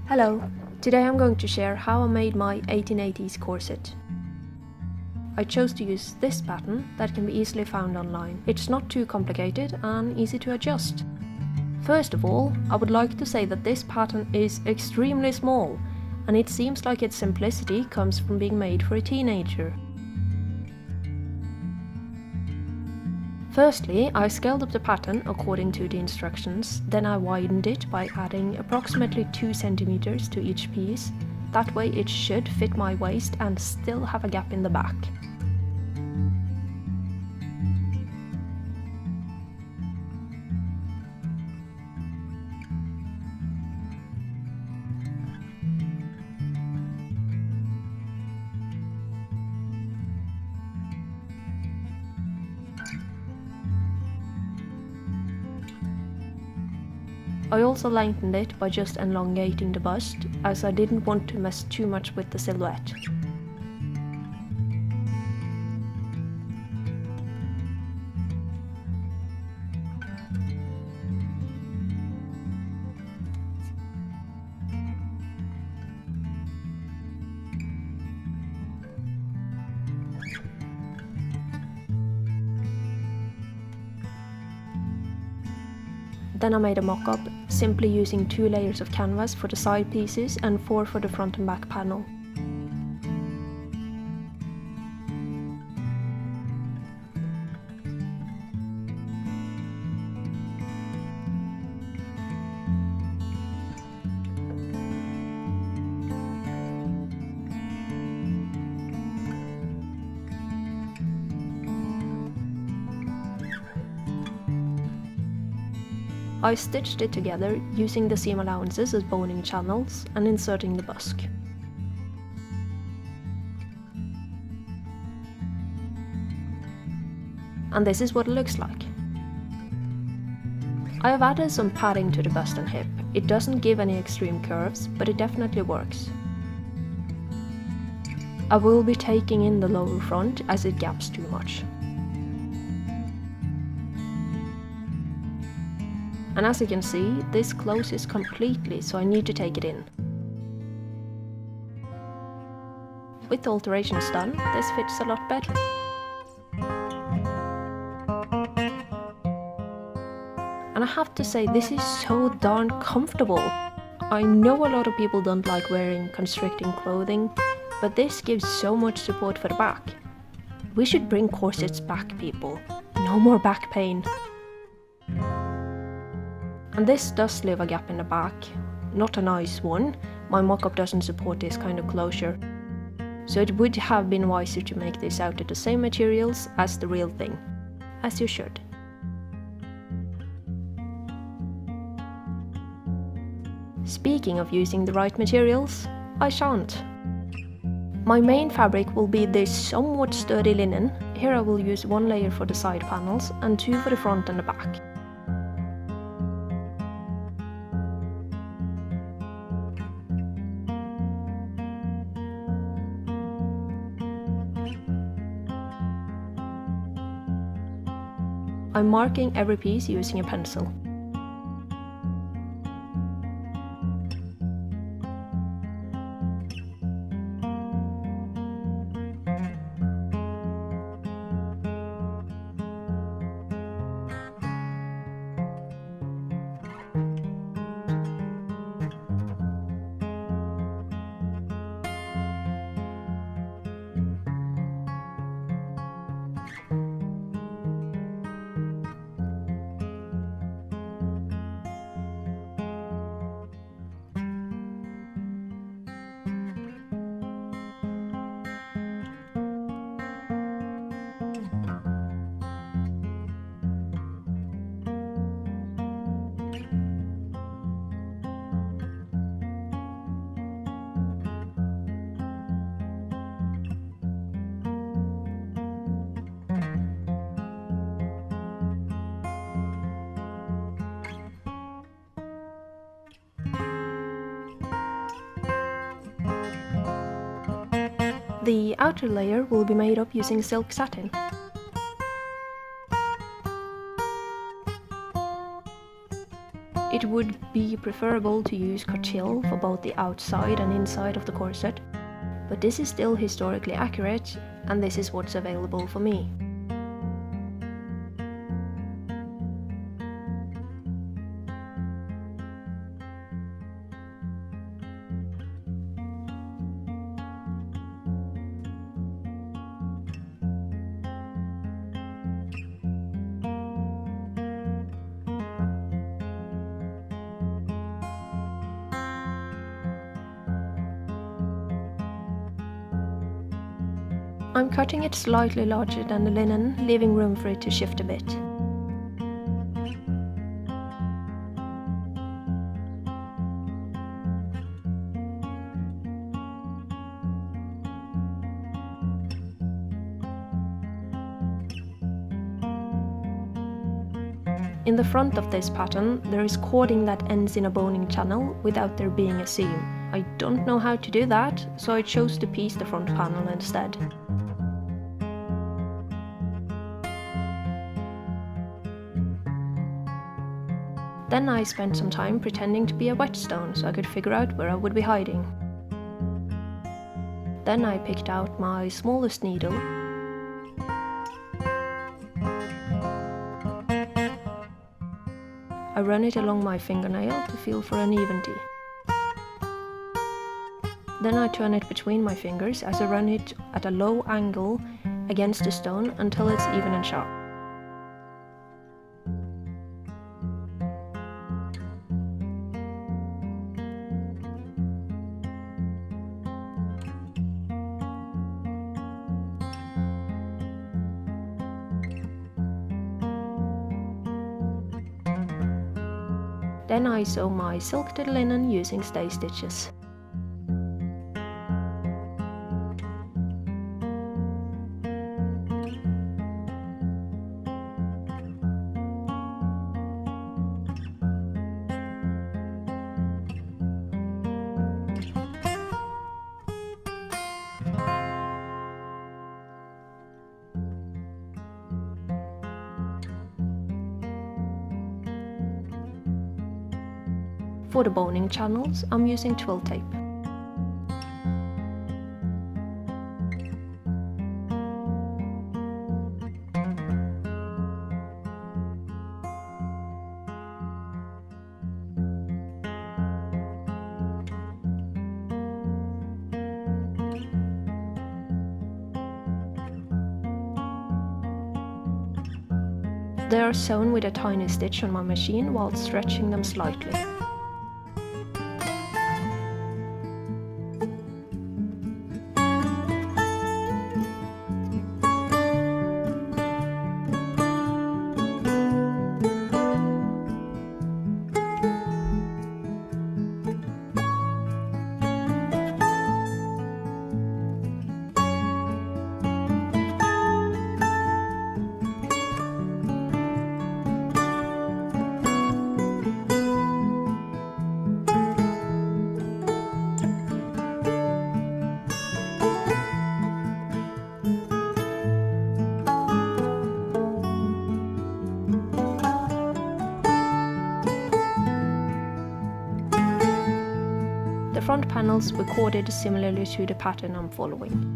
Hello, today I'm going to share how I made my 1880s corset. I chose to use this pattern that can be easily found online. It's not too complicated and easy to adjust. First of all, I would like to say that this pattern is extremely small, and it seems like its simplicity comes from being made for a teenager. Firstly, I scaled up the pattern according to the instructions, then I widened it by adding approximately 2 centimeters to each piece. That way it should fit my waist and still have a gap in the back. I also lengthened it by just elongating the bust, as I didn't want to mess too much with the silhouette. Then I made a mock-up, simply using 2 layers of canvas for the side pieces and 4 for the front and back panel. I stitched it together using the seam allowances as boning channels and inserting the busk. And this is what it looks like. I have added some padding to the bust and hip. It doesn't give any extreme curves, but it definitely works. I will be taking in the lower front as it gaps too much. And as you can see, this closes completely, so I need to take it in. With the alterations done, this fits a lot better. And I have to say, this is so darn comfortable. I know a lot of people don't like wearing constricting clothing, but this gives so much support for the back. We should bring corsets back, people. No more back pain. And this does leave a gap in the back. Not a nice one. My mock-up doesn't support this kind of closure. So it would have been wiser to make this out of the same materials as the real thing. As you should. Speaking of using the right materials, I shan't. My main fabric will be this somewhat sturdy linen. Here I will use 1 layer for the side panels and 2 for the front and the back. I'm marking every piece using a pencil. The outer layer will be made up using silk satin. It would be preferable to use coutil for both the outside and inside of the corset, but this is still historically accurate, and this is what's available for me. I'm cutting it slightly larger than the linen, leaving room for it to shift a bit. In the front of this pattern, there is cording that ends in a boning channel without there being a seam. I don't know how to do that, so I chose to piece the front panel instead. Then I spent some time pretending to be a whetstone so I could figure out where I would be hiding. Then I picked out my smallest needle . I run it along my fingernail to feel for unevenity. Then I turn it between my fingers as I run it at a low angle against the stone until it's even and sharp. Then I sew my silk to the linen using stay stitches. For the boning channels, I'm using twill tape. They are sewn with a tiny stitch on my machine while stretching them slightly. The front panels were corded similarly to the pattern I'm following.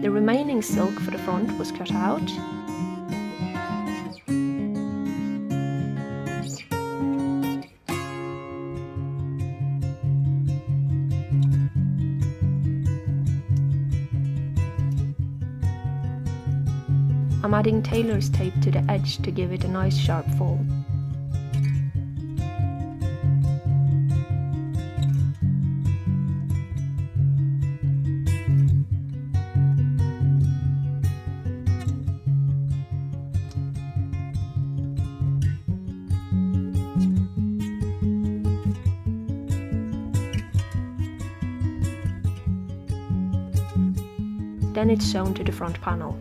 The remaining silk for the front was cut out. I'm adding tailor's tape to the edge to give it a nice sharp fold. Then it's sewn to the front panel.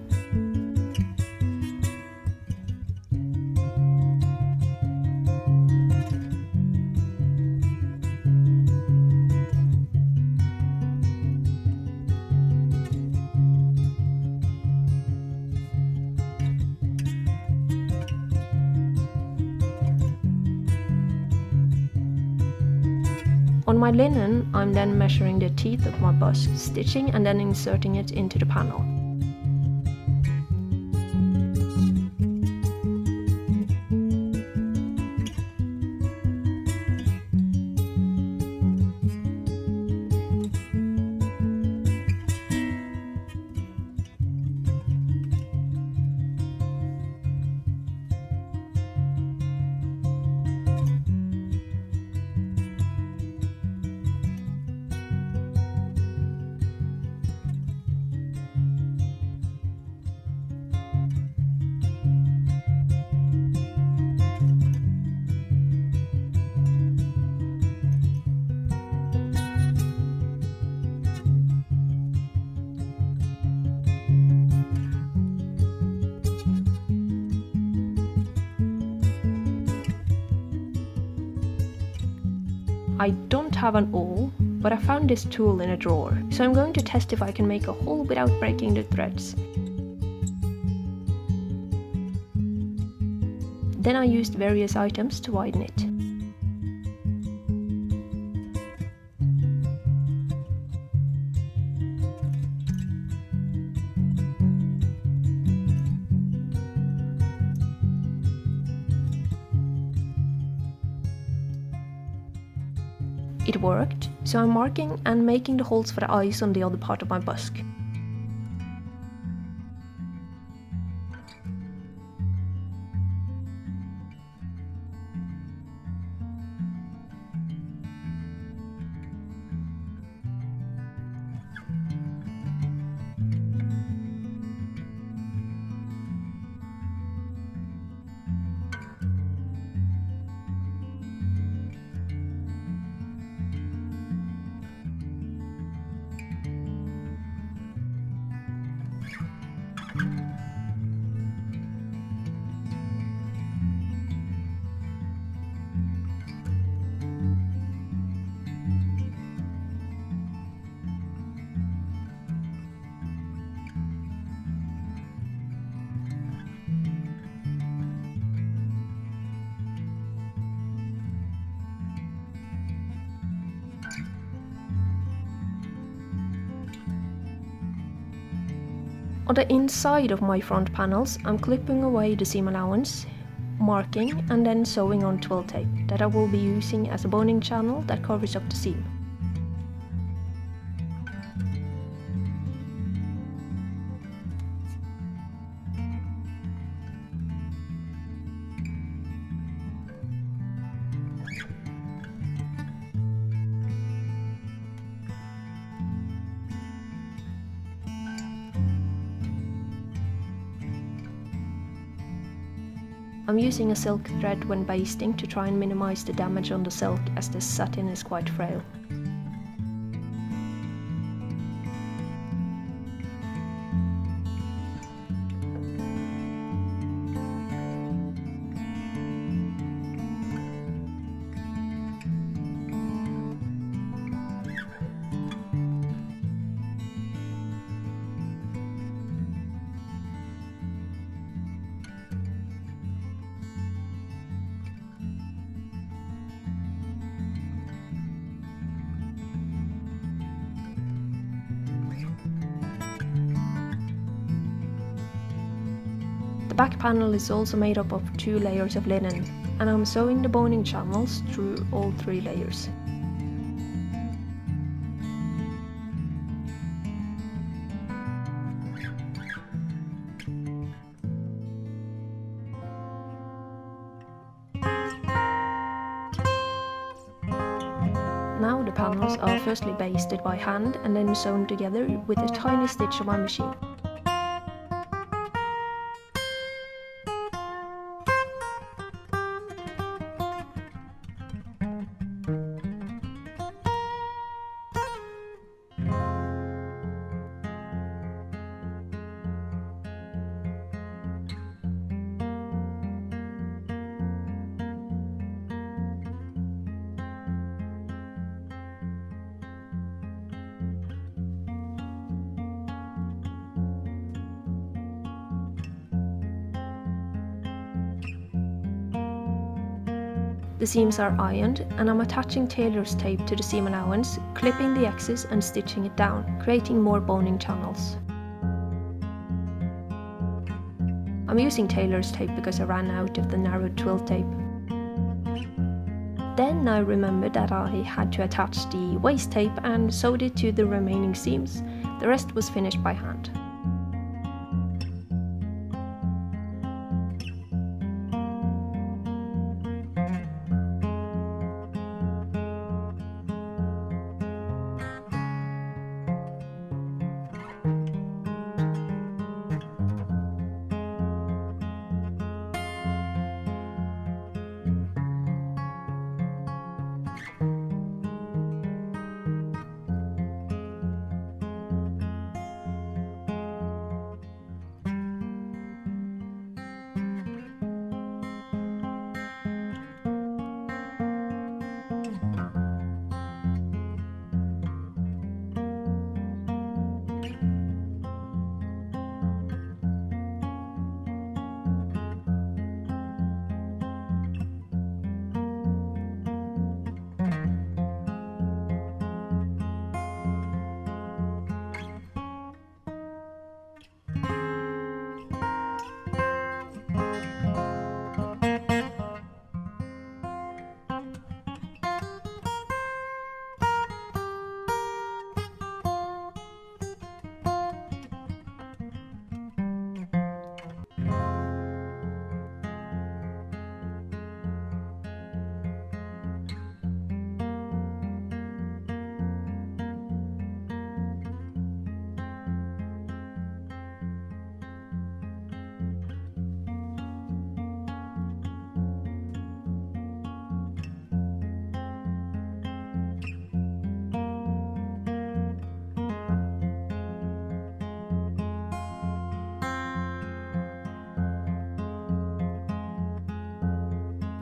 On my linen, I'm then measuring the teeth of my bust, stitching and then inserting it into the panel. I don't have an awl, but I found this tool in a drawer, so I'm going to test if I can make a hole without breaking the threads. Then I used various items to widen it. It worked, so I'm marking and making the holes for the eyes on the other part of my busk. On the inside of my front panels, I'm clipping away the seam allowance, marking and then sewing on twill tape that I will be using as a boning channel that covers up the seam. I'm using a silk thread when basting to try and minimize the damage on the silk, as this satin is quite frail. The back panel is also made up of 2 layers of linen, and I'm sewing the boning channels through all 3 layers. Now the panels are firstly basted by hand and then sewn together with a tiny stitch on my machine. The seams are ironed, and I'm attaching tailor's tape to the seam allowance, clipping the excess and stitching it down, creating more boning channels. I'm using tailor's tape because I ran out of the narrowed twill tape. Then I remembered that I had to attach the waist tape and sewed it to the remaining seams. The rest was finished by hand.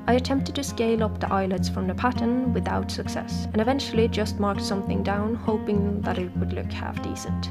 I attempted to scale up the eyelets from the pattern without success, and eventually just marked something down, hoping that it would look half decent.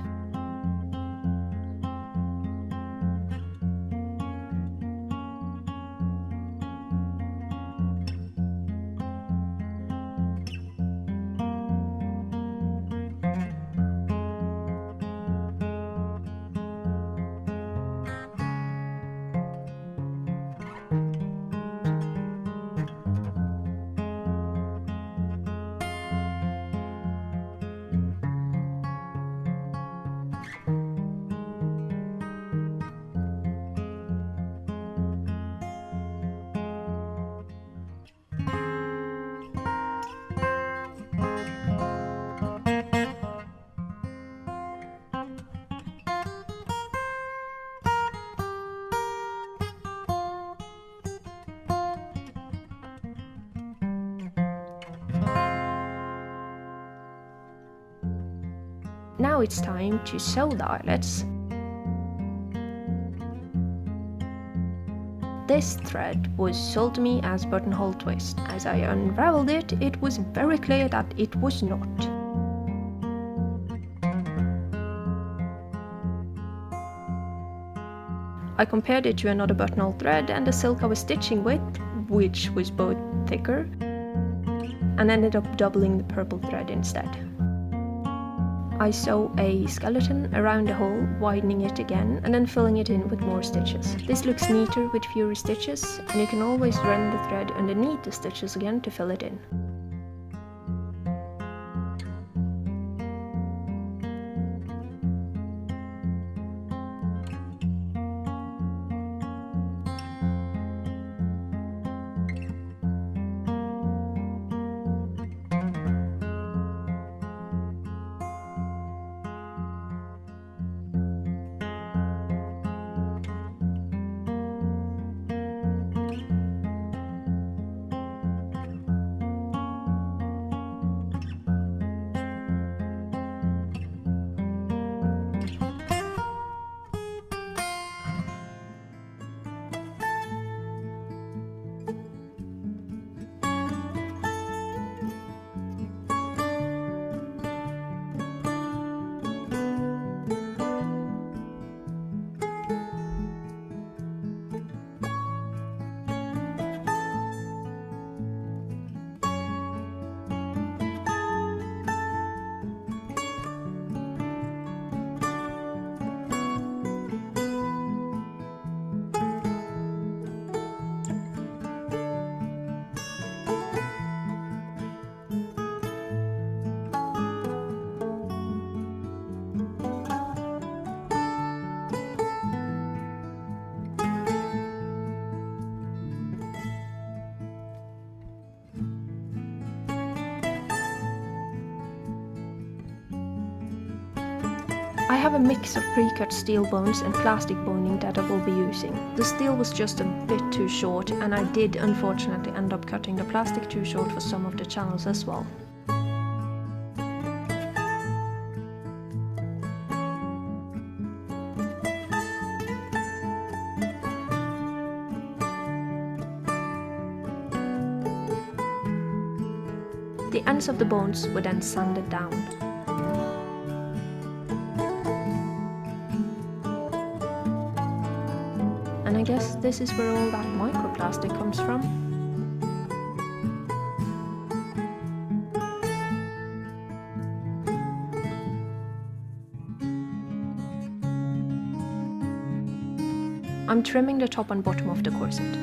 Now it's time to sew the eyelets. This thread was sold to me as buttonhole twist. As I unraveled it, it was very clear that it was not. I compared it to another buttonhole thread and the silk I was stitching with, which was both thicker, and ended up doubling the purple thread instead. I sew a skeleton around the hole, widening it again and then filling it in with more stitches. This looks neater with fewer stitches, and you can always run the thread underneath the stitches again to fill it in. I have a mix of pre-cut steel bones and plastic boning that I will be using. The steel was just a bit too short, and I did unfortunately end up cutting the plastic too short for some of the channels as well. The ends of the bones were then sanded down. And I guess this is where all that microplastic comes from. I'm trimming the top and bottom of the corset.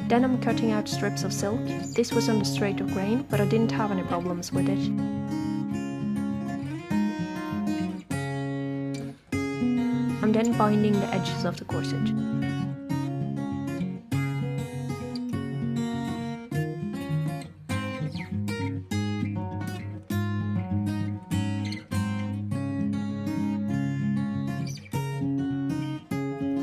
Then I'm cutting out strips of silk. This was on the straight of grain, but I didn't have any problems with it. I'm then binding the edges of the corset.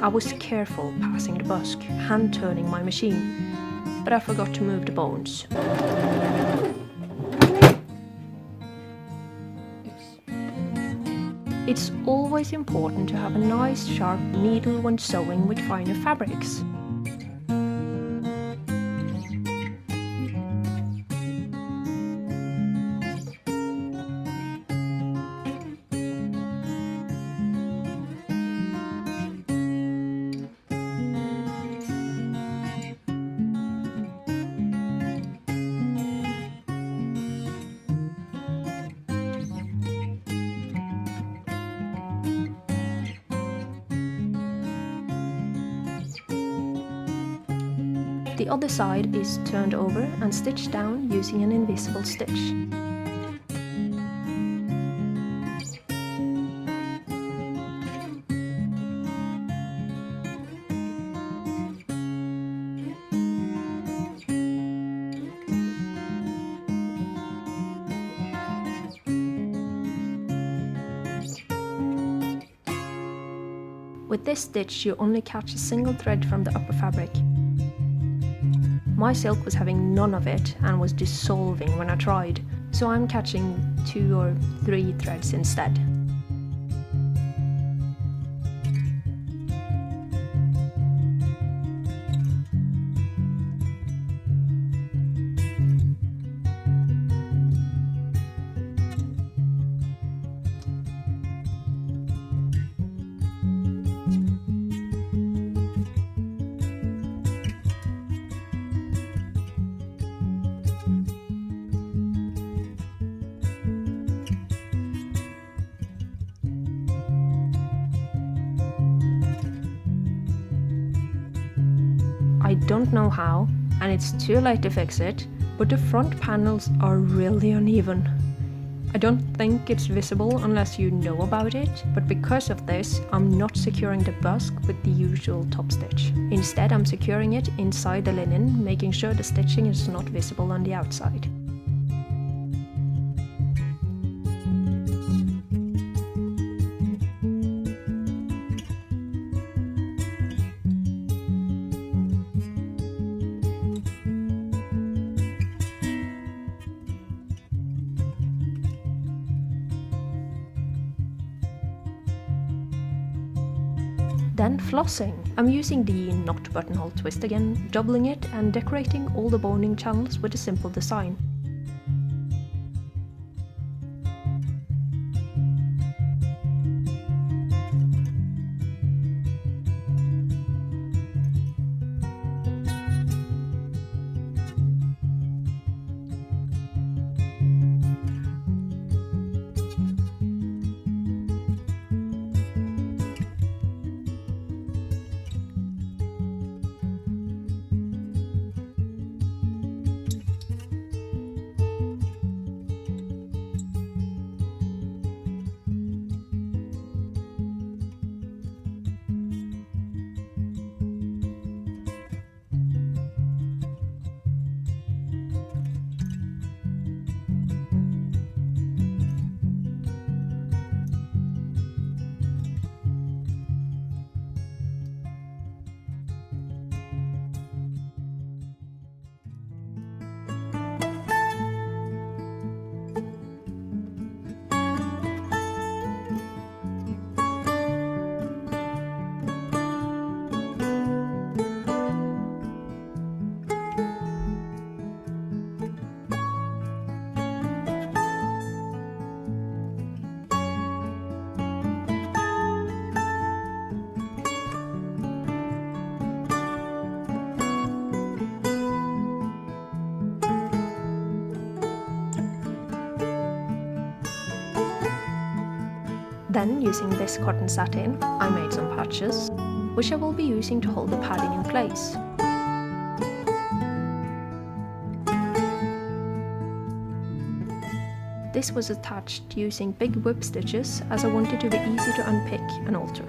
I was careful passing the busk, hand-turning my machine, but I forgot to move the bones. It's always important to have a nice sharp needle when sewing with finer fabrics. The other side is turned over and stitched down using an invisible stitch. With this stitch, you only catch a single thread from the upper fabric. My silk was having none of it and was dissolving when I tried, so I'm catching 2 or 3 threads instead. I don't know how, and it's too late to fix it, but the front panels are really uneven. I don't think it's visible unless you know about it, but because of this, I'm not securing the busk with the usual top stitch. Instead, I'm securing it inside the linen, making sure the stitching is not visible on the outside. Then flossing. I'm using the knot buttonhole twist again, doubling it and decorating all the boning channels with a simple design. Then, using this cotton satin, I made some patches, which I will be using to hold the padding in place. This was attached using big whip stitches as I wanted to be easy to unpick and alter.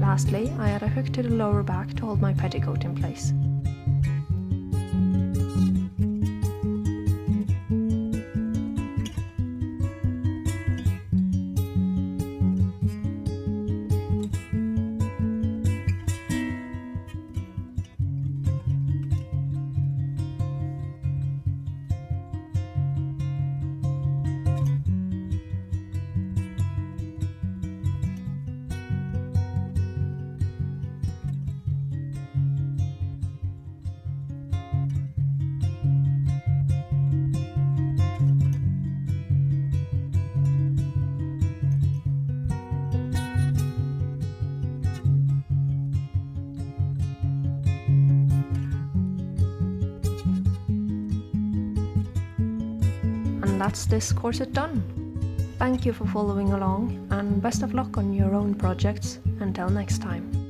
Lastly, I add a hook to the lower back to hold my petticoat in place. And that's this corset done. Thank you for following along, and best of luck on your own projects. Until next time.